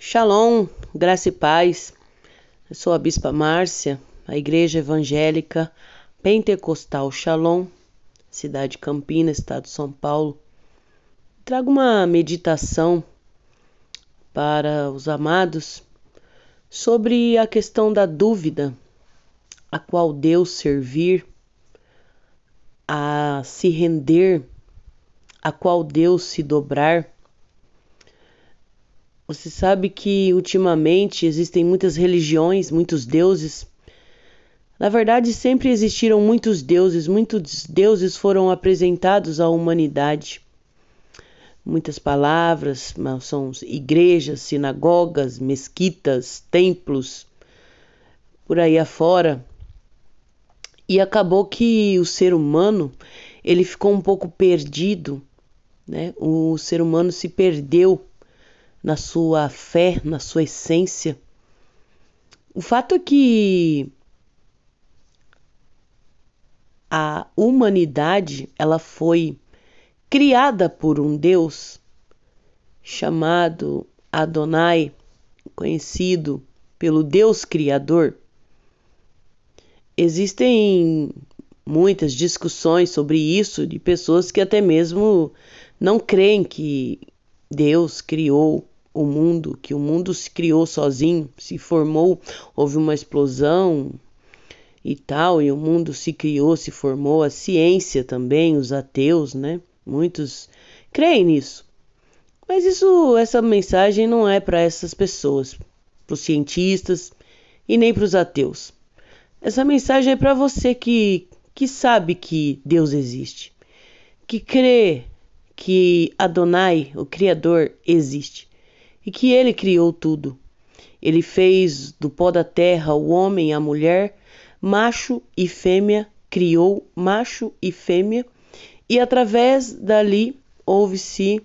Shalom, graça e paz. Eu sou a Bispa Márcia, a Igreja Evangélica Pentecostal Shalom, cidade de Campinas, estado de São Paulo. Trago uma meditação para os amados sobre a questão da dúvida, a qual Deus servir, a se render, a qual Deus se dobrar. Você sabe que ultimamente existem muitas religiões, muitos deuses. Na verdade, sempre existiram muitos deuses foram apresentados à humanidade. Muitas palavras, são igrejas, sinagogas, mesquitas, templos, por aí afora. E acabou que o ser humano, ele ficou um pouco perdido, né? O ser humano se perdeu na sua fé, na sua essência. O fato é que a humanidade, ela foi criada por um Deus chamado Adonai, conhecido pelo Deus Criador. Existem muitas discussões sobre isso de pessoas que até mesmo não creem que Deus criou o mundo, que o mundo se criou sozinho, se formou, houve uma explosão e tal, e o mundo se criou, se formou. A ciência também, os ateus, né? Muitos creem nisso. Mas essa mensagem não é para essas pessoas, para os cientistas e nem para os ateus. Essa mensagem é para você que sabe que Deus existe, que crê que Adonai, o Criador, existe e que Ele criou tudo. Ele fez do pó da terra o homem e a mulher, macho e fêmea, criou macho e fêmea, e através dali houve-se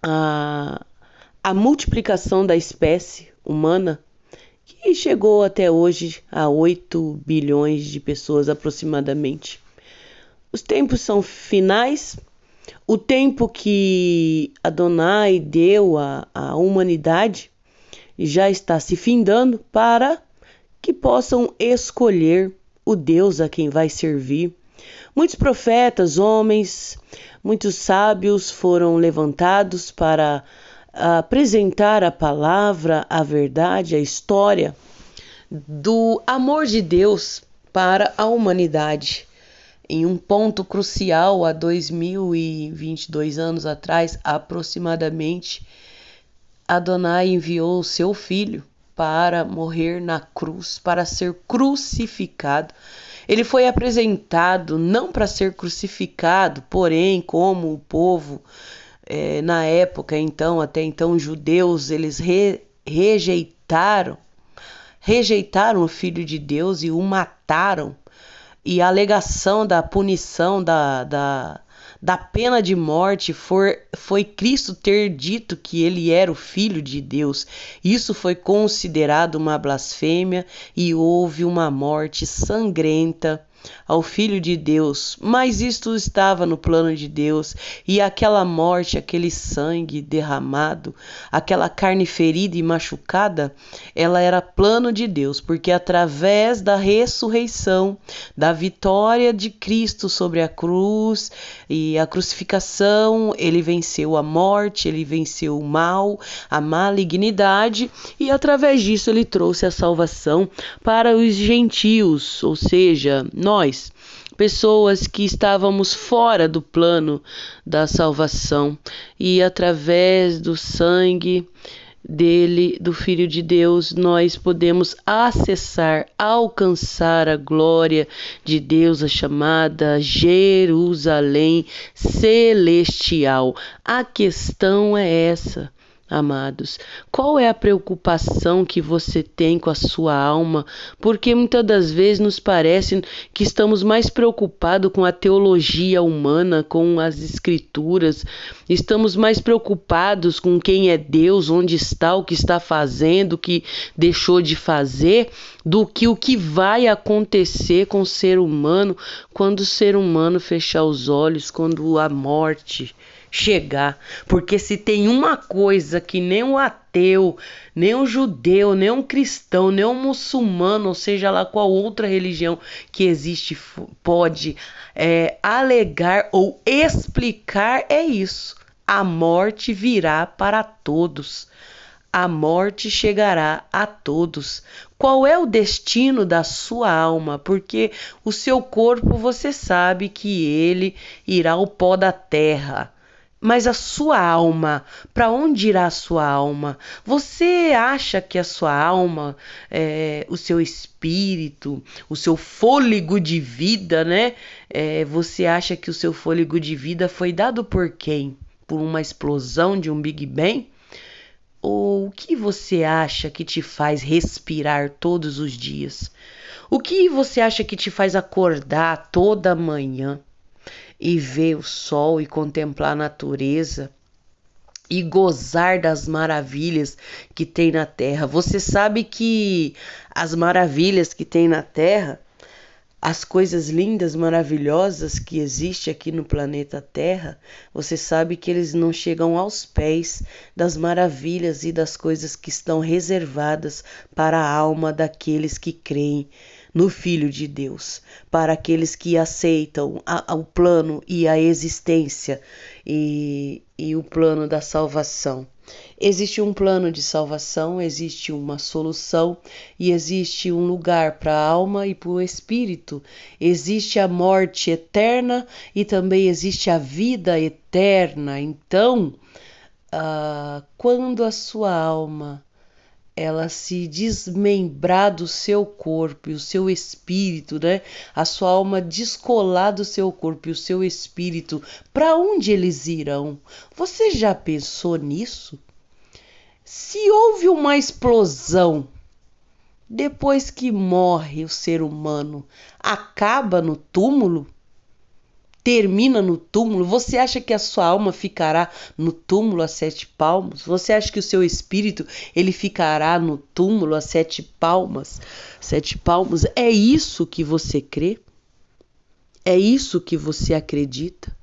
a multiplicação da espécie humana, que chegou até hoje a 8 bilhões de pessoas aproximadamente. Os tempos são finais. O tempo que Adonai deu à humanidade já está se findando para que possam escolher o Deus a quem vai servir. Muitos profetas, homens, muitos sábios foram levantados para apresentar a palavra, a verdade, a história do amor de Deus para a humanidade. Em um ponto crucial, há 2022 anos atrás, aproximadamente, Adonai enviou o seu filho para morrer na cruz, para ser crucificado. Ele foi apresentado não para ser crucificado, porém, como o povo, na época, até então, judeus, eles rejeitaram o Filho de Deus e o mataram. E a alegação da punição da pena de morte foi Cristo ter dito que ele era o Filho de Deus. Isso foi considerado uma blasfêmia e houve uma morte sangrenta ao Filho de Deus. Mas isto estava no plano de Deus, e aquela morte, aquele sangue derramado, aquela carne ferida e machucada, ela era plano de Deus, porque através da ressurreição, da vitória de Cristo sobre a cruz e a crucificação, ele venceu a morte, ele venceu o mal, a malignidade, e através disso ele trouxe a salvação para os gentios, ou seja, nós, pessoas que estávamos fora do plano da salvação, e através do sangue dele, do Filho de Deus, nós podemos acessar, alcançar a glória de Deus, a chamada Jerusalém celestial. A questão é essa, amados. Qual é a preocupação que você tem com a sua alma? Porque muitas das vezes nos parece que estamos mais preocupados com a teologia humana, com as escrituras. Estamos mais preocupados com quem é Deus, onde está, o que está fazendo, o que deixou de fazer, do que o que vai acontecer com o ser humano quando o ser humano fechar os olhos, quando a morte chegar. Porque se tem uma coisa que nem um ateu, nem um judeu, nem um cristão, nem um muçulmano, ou seja lá qual outra religião que existe, pode alegar ou explicar, é isso. A morte virá para todos. A morte chegará a todos. Qual é o destino da sua alma? Porque o seu corpo, você sabe que ele irá ao pó da terra. Mas a sua alma, para onde irá a sua alma? Você acha que a sua alma, o seu espírito, o seu fôlego de vida, né? Você acha que o seu fôlego de vida foi dado por quem? Por uma explosão de um Big Bang? Ou o que você acha que te faz respirar todos os dias? O que você acha que te faz acordar toda manhã e ver o sol e contemplar a natureza e gozar das maravilhas que tem na Terra? Você sabe que as maravilhas que tem na Terra, as coisas lindas, maravilhosas que existem aqui no planeta Terra, você sabe que eles não chegam aos pés das maravilhas e das coisas que estão reservadas para a alma daqueles que creem no Filho de Deus, para aqueles que aceitam o plano e a existência e o plano da salvação. Existe um plano de salvação, existe uma solução e existe um lugar para a alma e para o espírito. Existe a morte eterna e também existe a vida eterna. Então, quando a sua alma ela se desmembrar do seu corpo e o seu espírito, né? A sua alma descolar do seu corpo e o seu espírito, para onde eles irão? Você já pensou nisso? Se houve uma explosão depois que morre o ser humano, acaba no túmulo? Termina no túmulo? Você acha que a sua alma ficará no túmulo a 7 palmos? Você acha que o seu espírito ele ficará no túmulo a 7 palmas? 7 palmos? É isso que você crê? É isso que você acredita?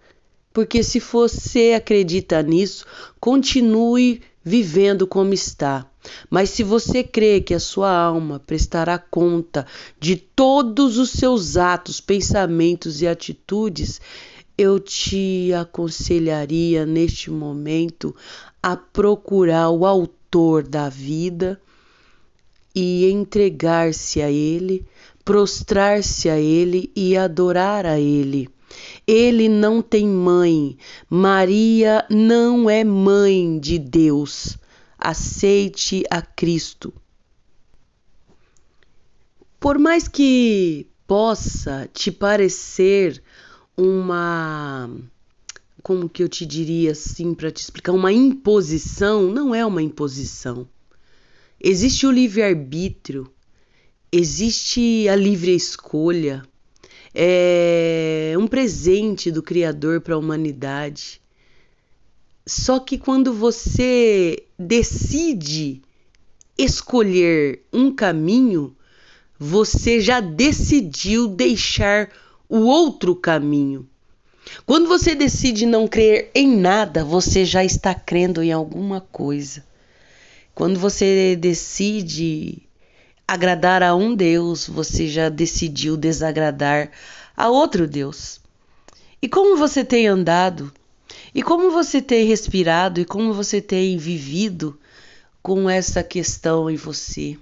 Porque se você acredita nisso, continue vivendo como está. Mas se você crê que a sua alma prestará conta de todos os seus atos, pensamentos e atitudes, eu te aconselharia neste momento a procurar o autor da vida e entregar-se a ele, prostrar-se a ele e adorar a ele. Ele não tem mãe. Maria não é mãe de Deus. Aceite a Cristo. Por mais que possa te parecer como que eu te diria assim para te explicar, uma imposição, não é uma imposição. Existe o livre-arbítrio, existe a livre escolha. É um presente do Criador para a humanidade. Só que quando você decide escolher um caminho, você já decidiu deixar o outro caminho. Quando você decide não crer em nada, você já está crendo em alguma coisa. Quando você decide agradar a um Deus, você já decidiu desagradar a outro Deus. E como você tem andado, e como você tem respirado, e como você tem vivido com essa questão em você?